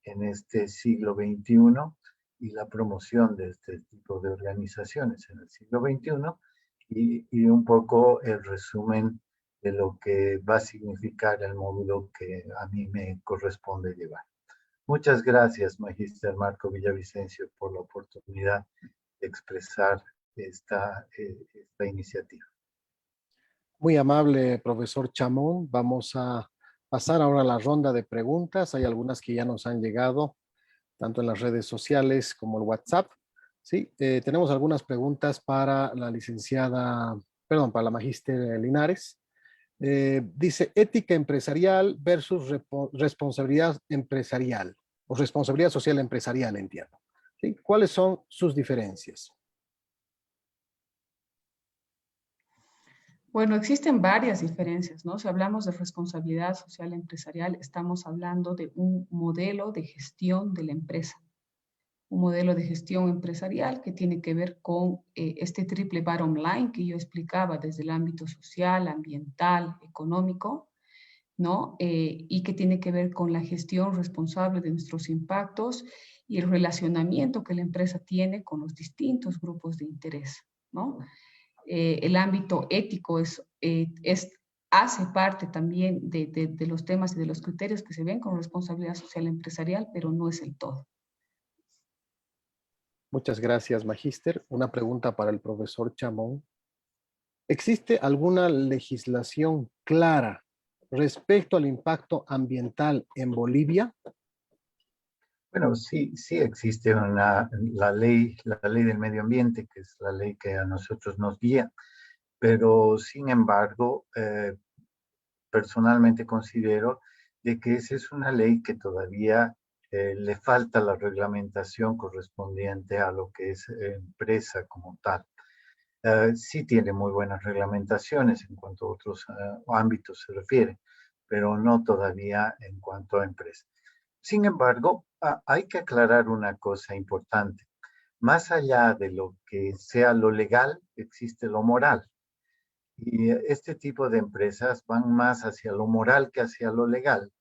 en este siglo XXI y la promoción de este tipo de organizaciones en el siglo XXI y un poco el resumen de lo que va a significar el módulo que a mí me corresponde llevar. Muchas gracias, Magíster Marco Villavicencio, por la oportunidad de expresar esta iniciativa. Muy amable, profesor Chamón. Vamos a pasar ahora a la ronda de preguntas. Hay algunas que ya nos han llegado, tanto en las redes sociales como el WhatsApp. Sí, tenemos algunas preguntas para la licenciada, perdón, para la magíster Linares. Dice, ética empresarial versus responsabilidad empresarial, o responsabilidad social empresarial, entiendo. ¿Sí? ¿Cuáles son sus diferencias? Bueno, existen varias diferencias, ¿no? Si hablamos de responsabilidad social empresarial, estamos hablando de un modelo de gestión de la empresa, un modelo de gestión empresarial que tiene que ver con este triple bottom line que yo explicaba desde el ámbito social, ambiental, económico, ¿no? Y que tiene que ver con la gestión responsable de nuestros impactos y el relacionamiento que la empresa tiene con los distintos grupos de interés, ¿no? El ámbito ético hace parte también de los temas y de los criterios que se ven con responsabilidad social empresarial, pero no es el todo. Muchas gracias, magíster. Una pregunta para el profesor Chamón. ¿Existe alguna legislación clara respecto al impacto ambiental en Bolivia? Bueno, sí existe la ley del medio ambiente, que es la ley que a nosotros nos guía, pero sin embargo, personalmente considero de que esa es una ley que todavía le falta la reglamentación correspondiente a lo que es empresa como tal. Sí tiene muy buenas reglamentaciones en cuanto a otros ámbitos se refiere, pero no todavía en cuanto a empresa. Sin embargo, hay que aclarar una cosa importante. Más allá de lo que sea lo legal, existe lo moral. Y este tipo de empresas van más hacia lo moral que hacia lo legal.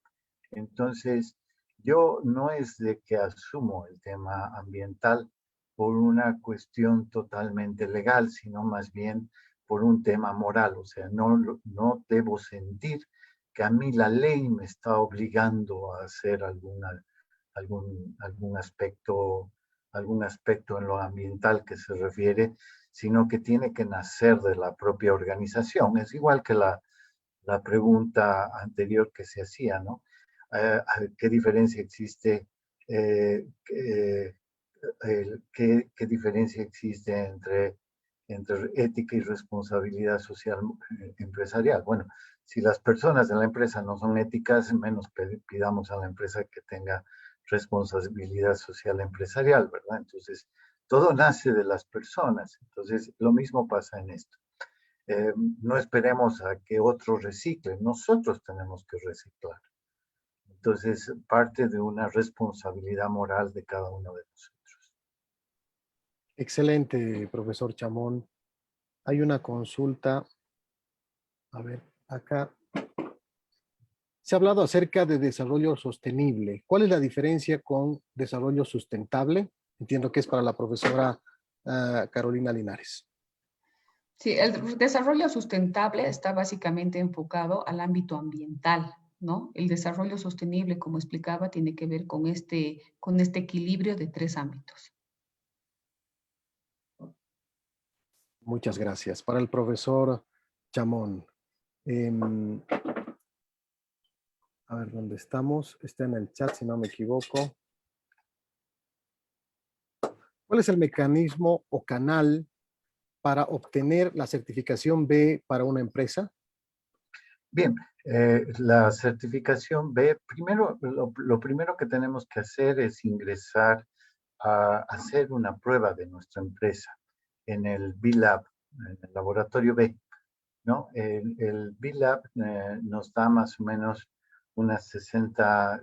Entonces, yo no es de que asumo el tema ambiental por una cuestión totalmente legal, sino más bien por un tema moral. O sea, no debo sentir que a mí la ley me está obligando a hacer algún aspecto en lo ambiental que se refiere, sino que tiene que nacer de la propia organización. Es igual que la pregunta anterior que se hacía, ¿no? ¿Qué diferencia existe? ¿Qué diferencia existe entre ética y responsabilidad social empresarial? Bueno, si las personas de la empresa no son éticas, menos pidamos a la empresa que tenga responsabilidad social empresarial, ¿verdad? Entonces, todo nace de las personas. Entonces, lo mismo pasa en esto. No esperemos a que otros reciclen, nosotros tenemos que reciclar. Entonces, parte de una responsabilidad moral de cada uno de nosotros. Excelente, profesor Chamón. Hay una consulta. A ver, acá. Se ha hablado acerca de desarrollo sostenible. ¿Cuál es la diferencia con desarrollo sustentable? Entiendo que es para la profesora Carolina Linares. Sí, el desarrollo sustentable está básicamente enfocado al ámbito ambiental, ¿no? El desarrollo sostenible, como explicaba, tiene que ver con este equilibrio de 3 ámbitos. Muchas gracias. Para el profesor Chamón. A ver, ¿dónde estamos? Está en el chat, si no me equivoco. ¿Cuál es el mecanismo o canal para obtener la certificación B para una empresa? Bien, la certificación B, primero, lo primero que tenemos que hacer es ingresar a hacer una prueba de nuestra empresa en el B-Lab, en el laboratorio B, ¿no? El B-Lab nos da más o menos unas 60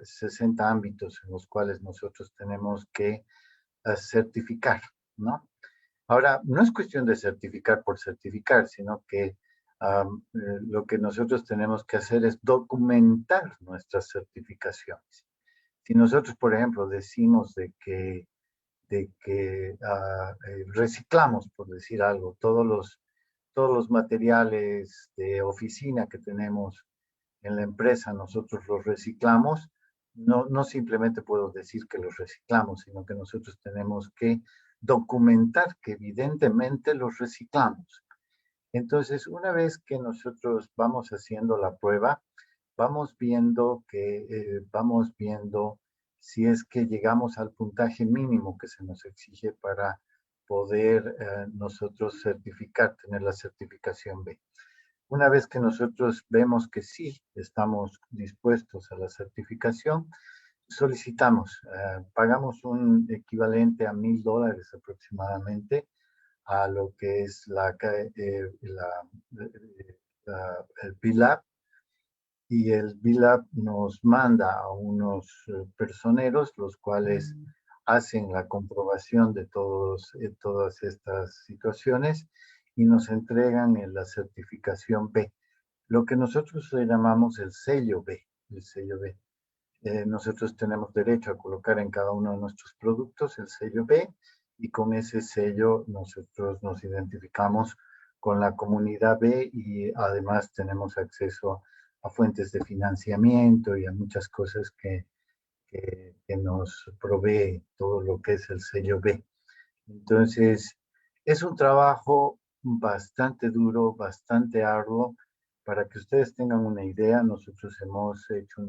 ámbitos en los cuales nosotros tenemos que certificar, ¿no? Ahora, no es cuestión de certificar por certificar, sino que lo que nosotros tenemos que hacer es documentar nuestras certificaciones. Si nosotros, por ejemplo, decimos de que reciclamos, por decir algo, todos los materiales de oficina que tenemos en la empresa, nosotros los reciclamos, no simplemente puedo decir que los reciclamos, sino que nosotros tenemos que documentar que evidentemente los reciclamos. Entonces, una vez que nosotros vamos haciendo la prueba, vamos viendo si es que llegamos al puntaje mínimo que se nos exige para poder nosotros tener la certificación B. Una vez que nosotros vemos que sí estamos dispuestos a la certificación, solicitamos, pagamos un equivalente a $1,000 aproximadamente a lo que es el B-Lab, y el B-Lab nos manda a unos personeros, los cuales hacen la comprobación de todas estas situaciones y nos entregan la certificación B, lo que nosotros le llamamos el sello B. El sello B. Nosotros tenemos derecho a colocar en cada uno de nuestros productos el sello B, y con ese sello nosotros nos identificamos con la comunidad B, y además tenemos acceso a fuentes de financiamiento y a muchas cosas que nos provee todo lo que es el sello B. Entonces, es un trabajo bastante duro, bastante arduo. Para que ustedes tengan una idea, nosotros hemos hecho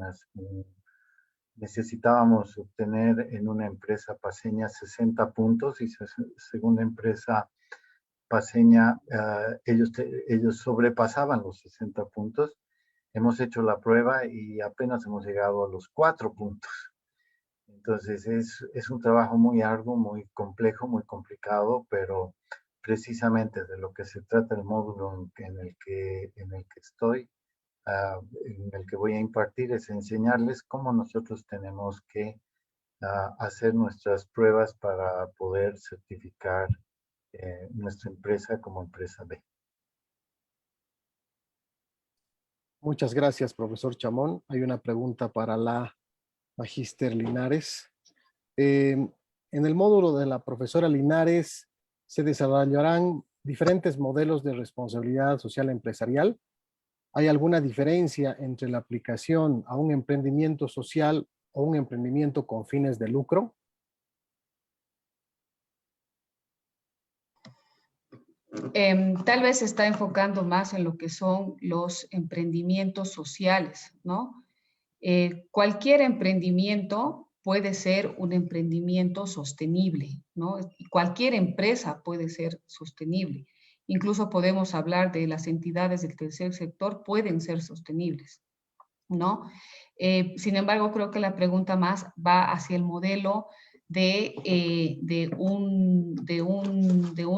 necesitábamos obtener en una empresa paceña 60 puntos, y según la empresa paceña, ellos sobrepasaban los 60 puntos. Hemos hecho la prueba y apenas hemos llegado a los 4 puntos. Entonces es un trabajo muy arduo, muy complejo, muy complicado, pero precisamente de lo que se trata el módulo en el que estoy, en el que voy a impartir, es enseñarles cómo nosotros tenemos que hacer nuestras pruebas para poder certificar nuestra empresa como empresa B. Muchas gracias, profesor Chamón. Hay una pregunta para la magíster Linares. En el módulo de la profesora Linares se desarrollarán diferentes modelos de responsabilidad social empresarial. ¿Hay alguna diferencia entre la aplicación a un emprendimiento social o un emprendimiento con fines de lucro? Tal vez se está enfocando más en lo que son los emprendimientos sociales, ¿no? Cualquier emprendimiento puede ser un emprendimiento sostenible, ¿no? Y cualquier empresa puede ser sostenible. Incluso podemos hablar de las entidades del tercer sector pueden ser sostenibles, ¿no? Sin embargo, creo que la pregunta más va hacia el modelo de un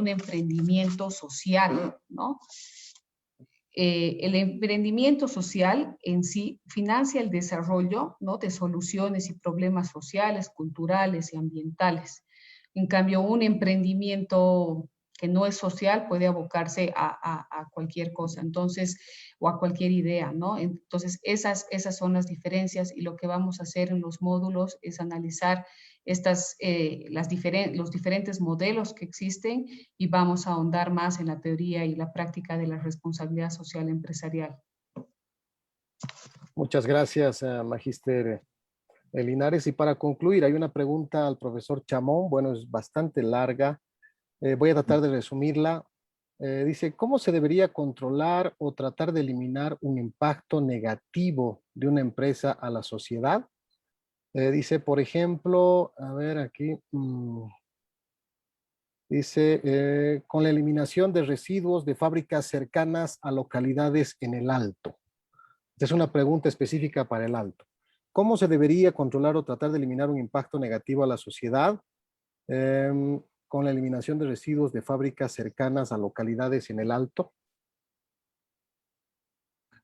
emprendimiento social, ¿no? El emprendimiento social en sí financia el desarrollo, ¿no?, de soluciones y problemas sociales, culturales y ambientales. En cambio, un emprendimiento que no es social puede abocarse a cualquier cosa, entonces, o a cualquier idea, ¿no? Entonces, esas son las diferencias, y lo que vamos a hacer en los módulos es analizar los diferentes modelos que existen, y vamos a ahondar más en la teoría y la práctica de la responsabilidad social empresarial. Muchas gracias, Magíster Linares. Y para concluir, hay una pregunta al profesor Chamón. Bueno, es bastante larga. Voy a tratar de resumirla. Dice, ¿cómo se debería controlar o tratar de eliminar un impacto negativo de una empresa a la sociedad? Dice, por ejemplo, a ver aquí, dice, con la eliminación de residuos de fábricas cercanas a localidades en el Alto. Esta es una pregunta específica para el Alto. ¿Cómo se debería controlar o tratar de eliminar un impacto negativo a la sociedad con la eliminación de residuos de fábricas cercanas a localidades en el Alto?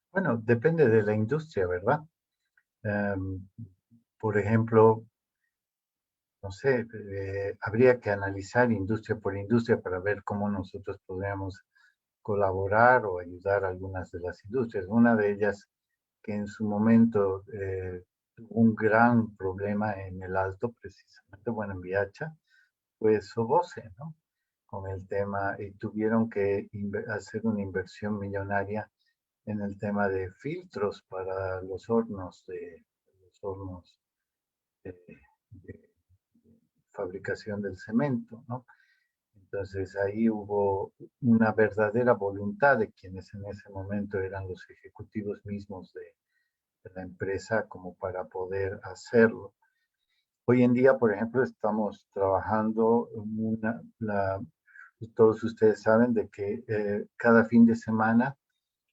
Bueno, depende de la industria, ¿verdad? Por ejemplo, no sé, habría que analizar industria por industria para ver cómo nosotros podríamos colaborar o ayudar a algunas de las industrias. Una de ellas que en su momento tuvo un gran problema en el Alto, precisamente, bueno, en Viacha, fue Soboce, ¿no? Con el tema, y tuvieron que hacer una inversión millonaria en el tema de filtros para los hornos de fabricación del cemento, ¿no? Entonces ahí hubo una verdadera voluntad de quienes en ese momento eran los ejecutivos mismos de la empresa como para poder hacerlo. Hoy en día, por ejemplo, estamos trabajando en todos ustedes saben de que cada fin de semana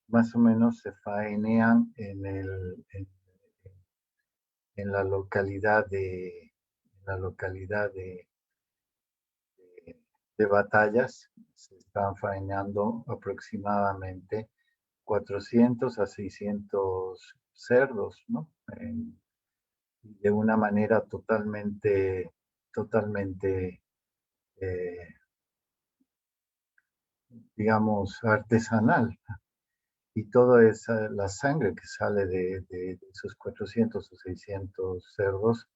más o menos se faenean en la localidad de Batallas. Se están faenando aproximadamente 400 a 600 cerdos, ¿no? De una manera totalmente, eh, digamos, artesanal. Y toda la sangre que sale de esos 400 o 600 cerdos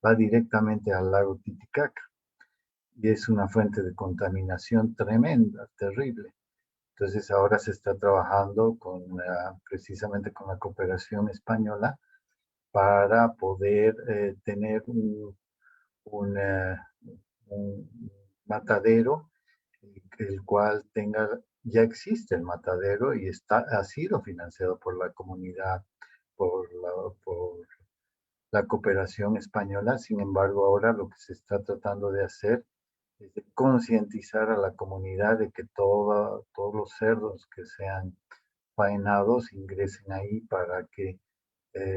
va directamente al lago Titicaca. Y es una fuente de contaminación tremenda, terrible. Entonces ahora se está trabajando precisamente con la cooperación española para poder tener un matadero, el cual ya existe el matadero y ha sido financiado por la comunidad, por la cooperación española. Sin embargo, ahora lo que se está tratando de hacer es de concientizar a la comunidad de que todos los cerdos que sean faenados ingresen ahí para que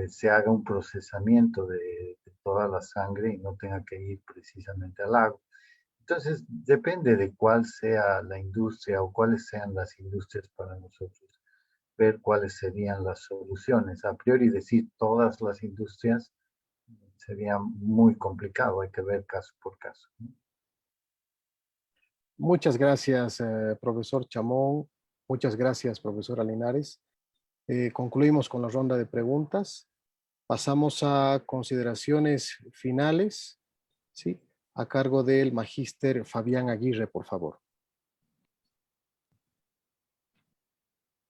se haga un procesamiento de toda la sangre y no tenga que ir precisamente al lago. Entonces, depende de cuál sea la industria o cuáles sean las industrias para nosotros, ver cuáles serían las soluciones. A priori decir todas las industrias sería muy complicado, hay que ver caso por caso. Muchas gracias, profesor Chamón. Muchas gracias, profesora Linares. Concluimos con la ronda de preguntas. Pasamos a consideraciones finales, ¿sí? A cargo del magíster Fabián Aguirre, por favor.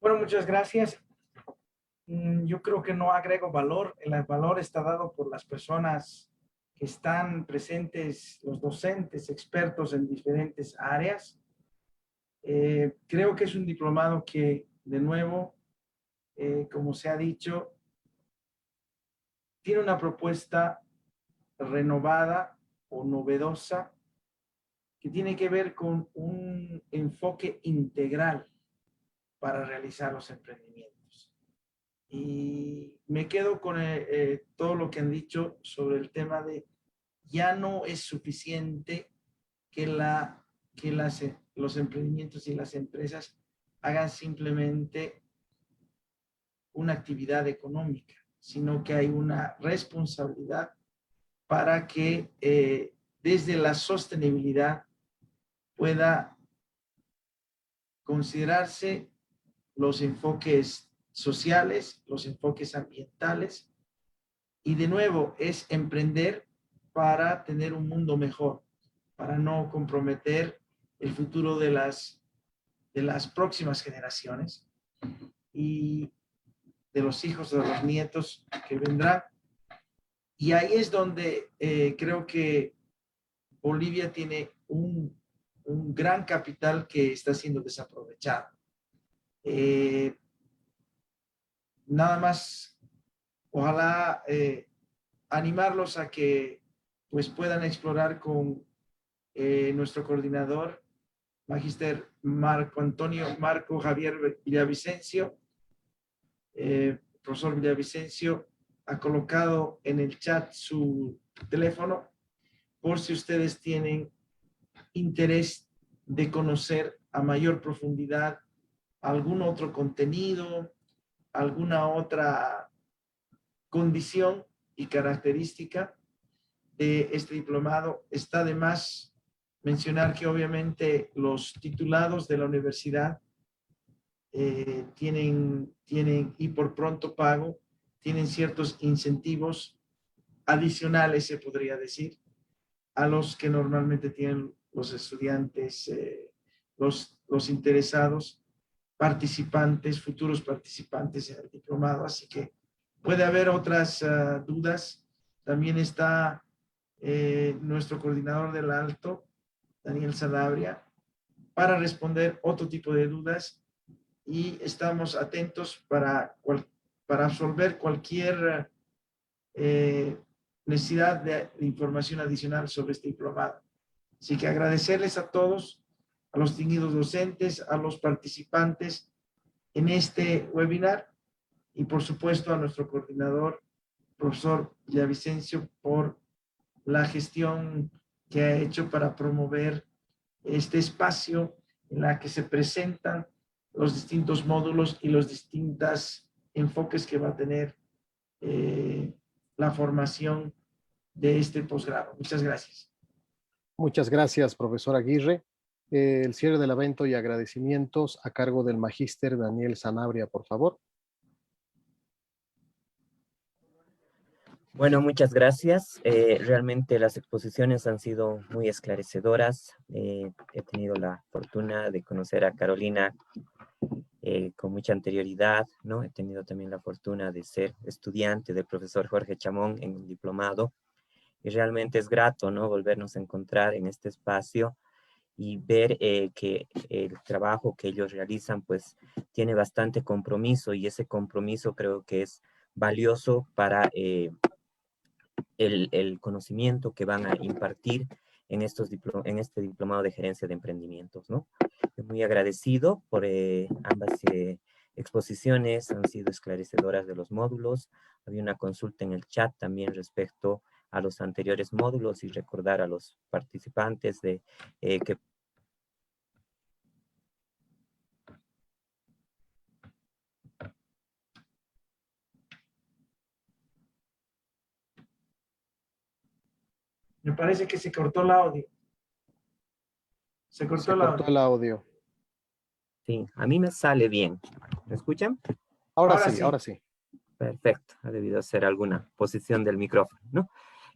Bueno, muchas gracias. Yo creo que no agrego valor. El valor está dado por las personas que están presentes, los docentes, expertos en diferentes áreas. Creo que es un diplomado que, de nuevo, como se ha dicho, tiene una propuesta renovada o novedosa que tiene que ver con un enfoque integral para realizar los emprendimientos. Y me quedo con todo lo que han dicho sobre el tema de ya no es suficiente que los emprendimientos y las empresas hagan simplemente una actividad económica, sino que hay una responsabilidad para que desde la sostenibilidad pueda considerarse los enfoques sociales, los enfoques ambientales, y de nuevo es emprender para tener un mundo mejor, para no comprometer el futuro de las próximas generaciones y de los hijos, de los nietos que vendrán. Y ahí es donde creo que Bolivia tiene un gran capital que está siendo desaprovechado. Nada más, ojalá animarlos a que pues puedan explorar con nuestro coordinador, Magíster Marco Javier Villavicencio. Profesor Villavicencio ha colocado en el chat su teléfono por si ustedes tienen interés de conocer a mayor profundidad algún otro contenido, alguna otra condición y característica de este diplomado. Está de más mencionar que obviamente los titulados de la universidad tienen y por pronto pago, tienen ciertos incentivos adicionales, se podría decir, a los que normalmente tienen los estudiantes, los interesados, participantes, futuros participantes en el diplomado. Así que puede haber otras dudas. También está nuestro coordinador del Alto, Daniel Sanabria, para responder otro tipo de dudas, y estamos atentos para absolver cualquier necesidad de información adicional sobre este diplomado. Así que agradecerles a todos, a los distinguidos docentes, a los participantes en este webinar, y por supuesto a nuestro coordinador, profesor Villavicencio, por la gestión que ha hecho para promover este espacio en la que se presentan los distintos módulos y los distintos enfoques que va a tener la formación de este posgrado. Muchas gracias. Muchas gracias, profesor Aguirre. El cierre del evento y agradecimientos a cargo del magíster Daniel Sanabria, por favor. Bueno, muchas gracias. Realmente las exposiciones han sido muy esclarecedoras. He tenido la fortuna de conocer a Carolina con mucha anterioridad, ¿no? He tenido también la fortuna de ser estudiante del profesor Jorge Chamón en un diplomado, y realmente es grato, ¿no?, volvernos a encontrar en este espacio y ver que el trabajo que ellos realizan pues tiene bastante compromiso, y ese compromiso creo que es valioso para el conocimiento que van a impartir en este diplomado de gerencia de emprendimientos, ¿no? Estoy muy agradecido por ambas exposiciones, han sido esclarecedoras de los módulos. Había una consulta en el chat también respecto a los anteriores módulos, y recordar a los participantes de que Me parece que se cortó el audio. Se cortó el audio. Sí, a mí me sale bien. ¿Me escuchan? Ahora sí, ahora sí. Perfecto, ha debido ser alguna posición del micrófono, ¿no?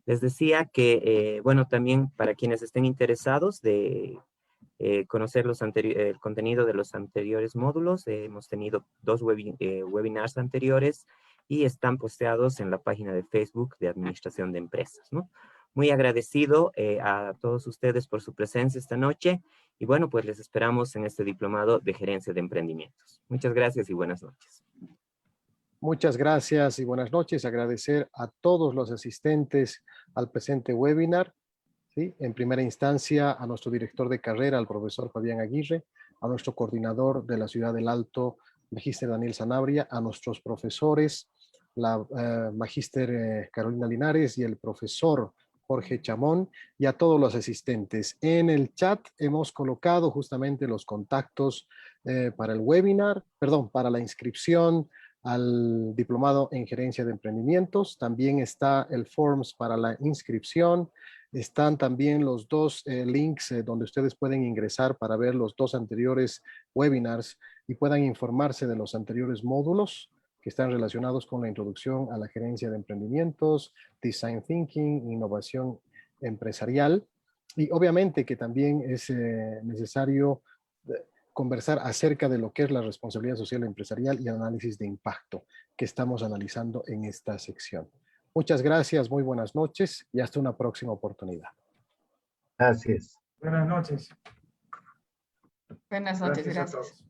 Les decía que, bueno, también para quienes estén interesados de conocer el contenido de los anteriores módulos, hemos tenido 2 webinars anteriores y están posteados en la página de Facebook de Administración de Empresas, ¿no? Muy agradecido a todos ustedes por su presencia esta noche, y bueno, pues les esperamos en este diplomado de gerencia de emprendimientos. Muchas gracias y buenas noches. Muchas gracias y buenas noches. Agradecer a todos los asistentes al presente webinar, ¿sí? En primera instancia a nuestro director de carrera, al profesor Fabián Aguirre, a nuestro coordinador de la Ciudad del Alto, magíster Daniel Sanabria, a nuestros profesores, la magíster Carolina Linares y el profesor Jorge Chamón, y a todos los asistentes. En el chat hemos colocado justamente los contactos para el webinar, perdón, para la inscripción al diplomado en gerencia de emprendimientos. También está el forms para la inscripción. Están también los dos links donde ustedes pueden ingresar para ver los dos anteriores webinars y puedan informarse de los anteriores módulos que están relacionados con la introducción a la gerencia de emprendimientos, design thinking, innovación empresarial. Y obviamente que también es necesario conversar acerca de lo que es la responsabilidad social empresarial y análisis de impacto que estamos analizando en esta sección. Muchas gracias, muy buenas noches y hasta una próxima oportunidad. Así es. Buenas noches. Buenas noches, Gracias a gracias. todos.